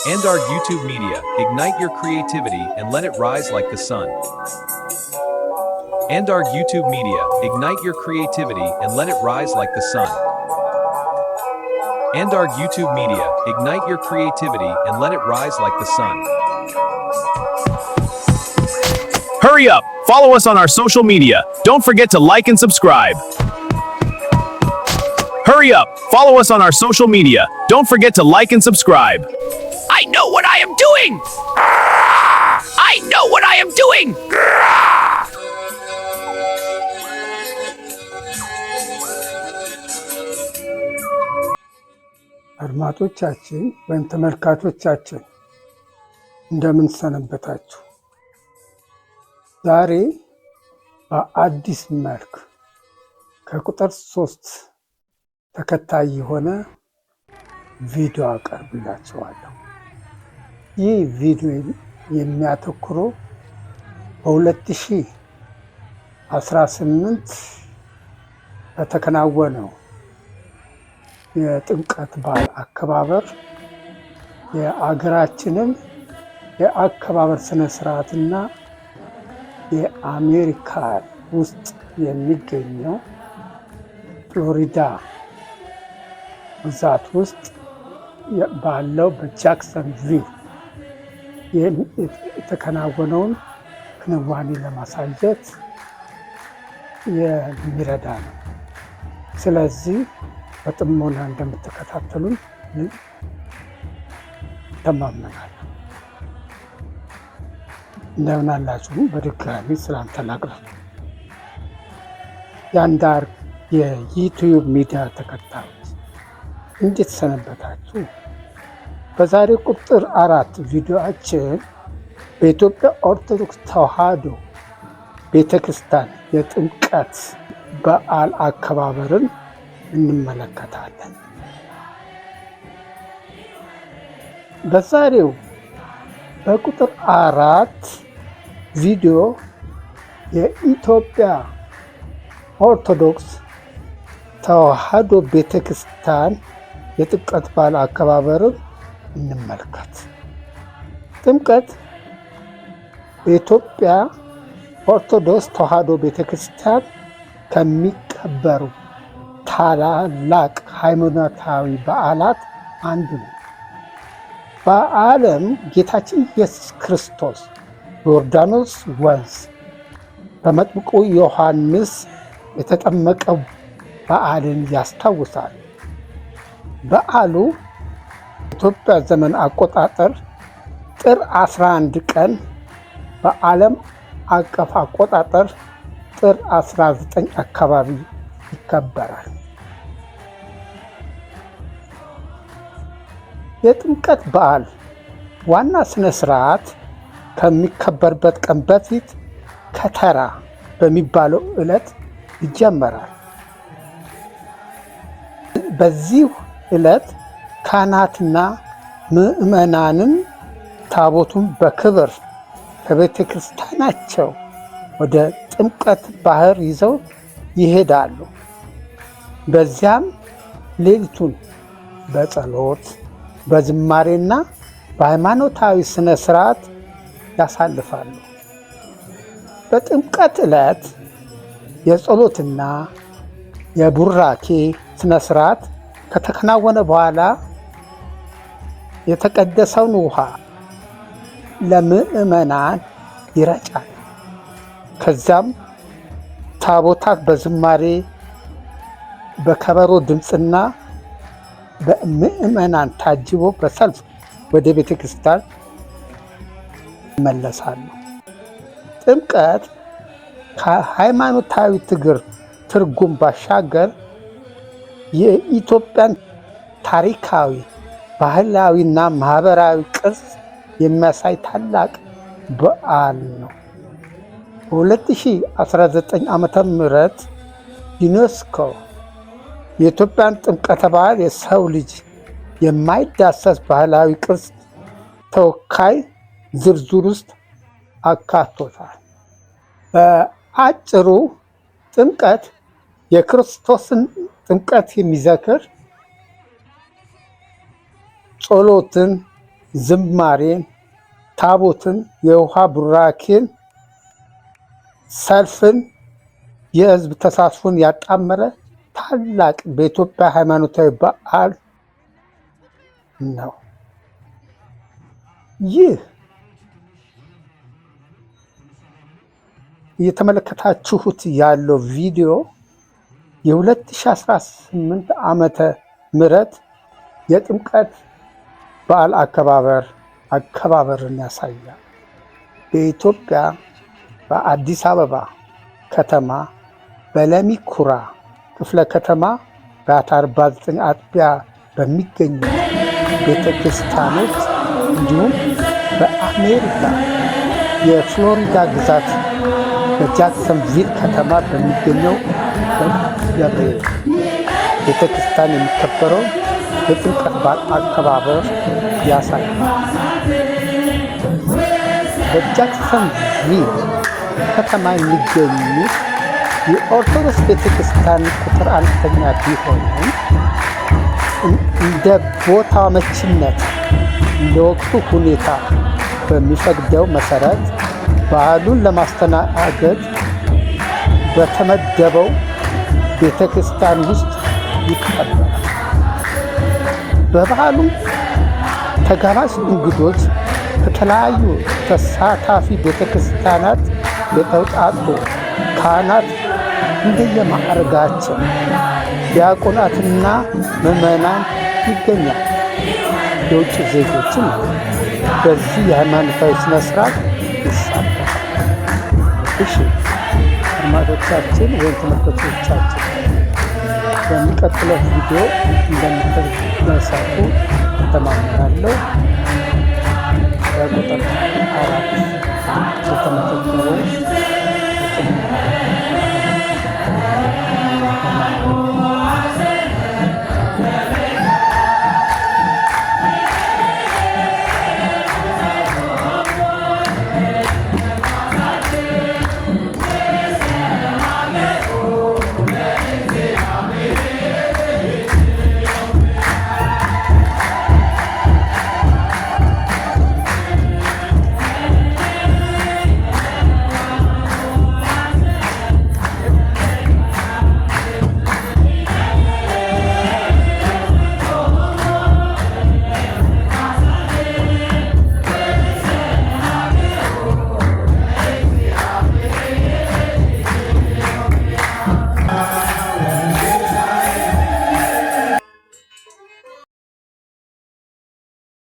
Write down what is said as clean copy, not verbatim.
And our YouTube media, ignite your creativity and let it rise like the sun. And our YouTube media, ignite your creativity and let it rise like the sun. And our YouTube media, ignite your creativity and let it rise like the sun. Hurry up! Follow us on our social media. Don't forget to like and subscribe. Hurry up! Follow us on our social media. Don't forget to like and subscribe. I know what I am doing! I know what I am doing! አድማጮቻችን ወይም ተመልካቾቻችን እንደምን ሰነበታችሁ? ዛሬ በአዲስ መልክ ከቁጥር 3 ተከታይ የሆነ ቪዲዮ አቀርብላችኋለሁ። ይህ ቪዲዮ የሚያተኩረው በ2018 በተከናወነው የጥምቀት በዓል አከባበር የአገራችንን የአከባበር ስነ ስርዓትና የአሜሪካ ውስጥ የሚገኘው ፍሎሪዳ ግዛት ውስጥ ባለው በጃክሰንቪል የተከናወነውን ክንዋኔ ለማሳየት የሚረዳ ነው። ስለዚህ በጥሞና እንደምትከታተሉን ተማመናለሁ። እንደምን አላችሁ? በድጋሚ ሰላምታ ላቅርብ። የአንዳር የዩቲዩብ ሚዲያ ተከታዮች እንዴት ሰነበታችሁ? በዛሬ ቁጥር 4 ቪዲዮአችን በኢትዮጵያ ኦርቶዶክስ ተዋሕዶ ቤተክርስቲያን የጥምቀት በዓል አከባበርን እንመለከታለን። በዛሬው በቁጥር 4 ቪዲዮ የኢትዮጵያ ኦርቶዶክስ ተዋሕዶ ቤተክርስቲያን የጥምቀት በዓል አከባበርን እንመልከት። ጥምቀት በኢትዮጵያ ኦርቶዶክስ ተዋሕዶ ቤተክርስቲያን ከሚከበሩ ታላላቅ ሃይማኖታዊ በዓላት አንዱ ነው። በዓለም ጌታችን ኢየሱስ ክርስቶስ በዮርዳኖስ ወንዝ በመጥምቁ ዮሐንስ የተጠመቀው በዓልን ያስታውሳል። በዓሉ ኢትዮጵያ ዘመን አቆጣጠር ጥር 11 ቀን በዓለም አቀፍ አቆጣጠር ጥር 19 አካባቢ ይከበራል። የጥምቀት በዓል ዋና ስነ ስርዓት ከሚከበርበት ቀን በፊት ከተራ በሚባለው ዕለት ይጀመራል። በዚህ ዕለት ካህናትና ምዕመናንን ታቦቱን በክብር ከቤተ ክርስቲያናቸው ወደ ጥምቀት ባህር ይዘው ይሄዳሉ። በዚያም ሌሊቱን በጸሎት በዝማሬና በሃይማኖታዊ ስነ ስርዓት ያሳልፋሉ። በጥምቀት ዕለት የጸሎትና የቡራኬ ስነ ስርዓት ከተከናወነ በኋላ የተቀደሰውን ውሃ ለምዕመናን ይረጫል። ከዛም ታቦታት በዝማሬ በከበሮ ድምፅና በምዕመናን ታጅቦ በሰልፍ ወደ ቤተ ክርስቲያን ይመለሳሉ። ጥምቀት ከሃይማኖታዊ ትርጉም ባሻገር የኢትዮጵያን ታሪካዊ፣ ባህላዊና ማህበራዊ ቅርስ የሚያሳይ ታላቅ በዓል ነው። በ2019 ዓመተ ምህረት ዩኔስኮ የኢትዮጵያን ጥምቀተ በዓል የሰው ልጅ የማይዳሰስ ባህላዊ ቅርስ ተወካይ ዝርዝር ውስጥ አካቶታል። በአጭሩ ጥምቀት የክርስቶስን ጥምቀት የሚዘክር ጸሎትን፣ ዝማሬን፣ ታቦትን፣ የውሃ ቡራኬን፣ ሰልፍን፣ የህዝብ ተሳትፎን ያጣመረ ታላቅ በኢትዮጵያ ሃይማኖታዊ በዓል ነው። ይህ እየተመለከታችሁት ያለው ቪዲዮ የ2018 ዓመተ ምህረት የጥምቀት በዓል አከባበርን ያሳያል። በኢትዮጵያ በአዲስ አበባ ከተማ በለሚ ኩራ ክፍለ ከተማ በ49 አጥቢያ በሚገኙ ቤተ ክርስቲያኖች እንዲሁም በአሜሪካ የፍሎሪዳ ግዛት በጃክሰንቪል ከተማ በሚገኘው ገብርኤል ቤተ ክርስቲያን የሚከበረው የጥምቀት በዓል አከባበር ያሳያል። በጃክሰንቪል ከተማ የሚገኙት የኦርቶዶክስ ቤተ ክርስቲያን ቁጥር አነስተኛ ቢሆንም እንደ ቦታ መችነት እንደ ወቅቱ ሁኔታ በሚፈቅደው መሰረት በዓሉን ለማስተናገድ በተመደበው ቤተ ክርስቲያን ውስጥ ይከበራል። በበዓሉ ተጋባዥ እንግዶች ከተለያዩ ተሳታፊ ቤተ ክርስቲያናት የተውጣጡ ካህናት እንደየማዕረጋቸው ዲያቆናትና ምዕመናን ይገኛል። የውጭ ዜጎችም በዚህ የሃይማኖታዊ ስነ ስርዓት ይሳተፋል። እሺ አድማጮቻችን ወይም ተመልካቾቻችን በሚቀጥለው ቪዲዮ እንደምትደሰቱ እተማመናለሁ። በቁጥር 4 የተመዘገበው